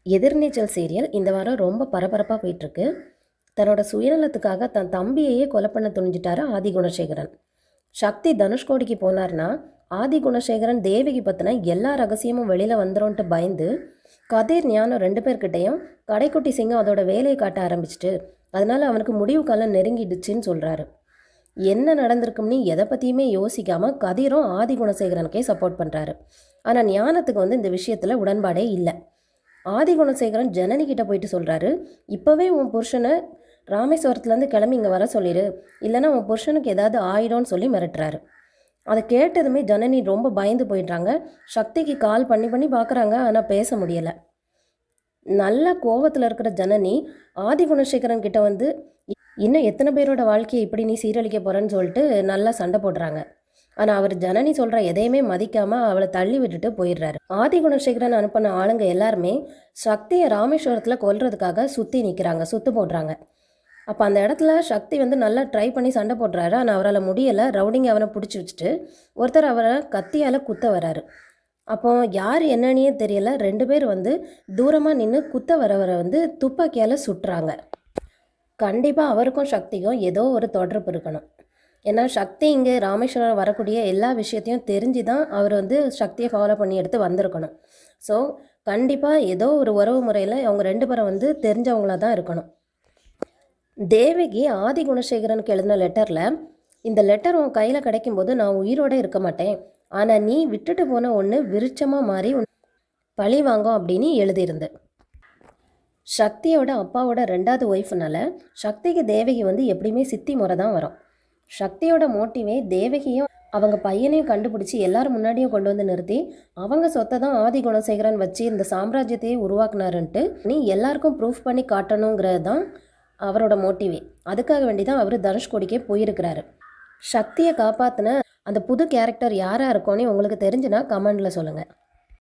எதிர்நீச்சல் serial இந்த வாரம் ரொம்ப பரபரப்பாக போயிட்டுருக்கு. தன்னோட சுயநலத்துக்காக தன் தம்பியையே கொலை பண்ண துணிஞ்சிட்டாரு ஆதி குணசேகரன். சக்தி தனுஷ்கோடிக்கு போனார்னா ஆதி குணசேகரன் தேவகி பற்றின எல்லா ரகசியமும் வெளியில் வந்துடும்ன்ட்டு பயந்து கதிர் ஞானம் 2 பேர்கிட்டையும் கடைக்குட்டி சிங்கம் அதோட வேலையை காட்ட ஆரம்பிச்சிட்டு அதனால் அவனுக்கு முடிவு காலம் நெருங்கிடுச்சுன்னு சொல்கிறாரு. என்ன நடந்திருக்கும்னு எதை பற்றியுமே யோசிக்காமல் கதிரும் ஆதி குணசேகரனுக்கே சப்போர்ட் பண்ணுறாரு. ஆனால் ஞானத்துக்கு இந்த விஷயத்தில் உடன்பாடே இல்லை. ஆதி குணசேகரன் ஜனனி கிட்ட போயிட்டு சொல்கிறாரு, இப்போவே உன் புருஷனை ராமேஸ்வரத்துலேருந்து கிளம்பி இங்கே வர சொல்லிடு, இல்லைன்னா உன் புருஷனுக்கு ஏதாவது ஆயிடும்னு சொல்லி மிரட்டுறாரு. அதை கேட்டதுமே ஜனனி ரொம்ப பயந்து போயிடுறாங்க. சக்திக்கு கால் பண்ணி பண்ணி பார்க்குறாங்க, ஆனால் பேச முடியலை. நல்ல கோபத்தில் இருக்கிற ஜனனி ஆதி குணசேகரன் கிட்ட இன்னும் எத்தனை பேரோட வாழ்க்கையை இப்படி நீ சீரழிக்க போகிறேன்னு சொல்லிட்டு நல்லா சண்டை போடுறாங்க. ஆனால் அவர் ஜனனி சொல்கிற எதையுமே மதிக்காமல் அவளை தள்ளி விட்டுட்டு போயிடுறாரு. ஆதி குணசேகரன் அனுப்பின ஆளுங்க எல்லாருமே சக்தியை ராமேஸ்வரத்தில் கொல்றதுக்காக சுற்றி நிற்கிறாங்க, சுற்று போடுறாங்க. அப்போ அந்த இடத்துல சக்தி நல்லா ட்ரை பண்ணி சண்டை போடுறாரு. ஆனால் அவரால் முடியலை. ரவுடிங்க அவனை பிடிச்சி வச்சுட்டு ஒருத்தர் அவரை கத்தியால் குத்த வராரு. அப்போ யார் என்னன்னே தெரியல, 2 பேர் தூரமாக நின்று குத்த வரவரை துப்பாக்கியால் சுட்டுறாங்க. கண்டிப்பாக அவருக்கும் சக்திக்கும் ஏதோ ஒரு தொடர்பு இருக்கணும். ஏன்னா சக்தி இங்கே ராமேஸ்வரம் வரக்கூடிய எல்லா விஷயத்தையும் தெரிஞ்சு தான் அவர் சக்தியை ஃபாலோ பண்ணி எடுத்து வந்திருக்கணும். ஸோ கண்டிப்பாக ஏதோ ஒரு உறவு முறையில் அவங்க 2 பேரும் தெரிஞ்சவங்களாக தான் இருக்கணும். தேவகி ஆதி குணசேகரனுக்கு எழுதின லெட்டரில், இந்த லெட்டர் உன் கையில் கிடைக்கும்போது நான் உயிரோடு இருக்க மாட்டேன், ஆனால் நீ விட்டுட்டு போன ஒன்று விருட்சமாக மாறி பழி வாங்கும் அப்படின்னு எழுதியிருந்து. சக்தியோட அப்பாவோட 2வது ஒய்ஃப்னால சக்திக்கு தேவகி எப்படியுமே சித்தி முறை தான் வரும். சக்தியோட மோட்டிவே தேவகியும் அவங்க பையனையும் கண்டுபிடிச்சி எல்லாரும் முன்னாடியும் கொண்டு நிறுத்தி அவங்க சொத்தை தான் ஆதி குணசேகரன் வச்சு இந்த சாம்ராஜ்யத்தையே உருவாக்குனாருன்ட்டு நீ எல்லாருக்கும் ப்ரூஃப் பண்ணி காட்டணுங்கிறது தான் அவரோட மோட்டிவே. அதுக்காக வேண்டி தான் அவர் தனுஷ்கோடிக்கே போயிருக்கிறாரு. சக்தியை காப்பாற்றின அந்த புது கேரக்டர் யாராக இருக்கோன்னு உங்களுக்கு தெரிஞ்சுன்னா கமெண்டில் சொல்லுங்கள்.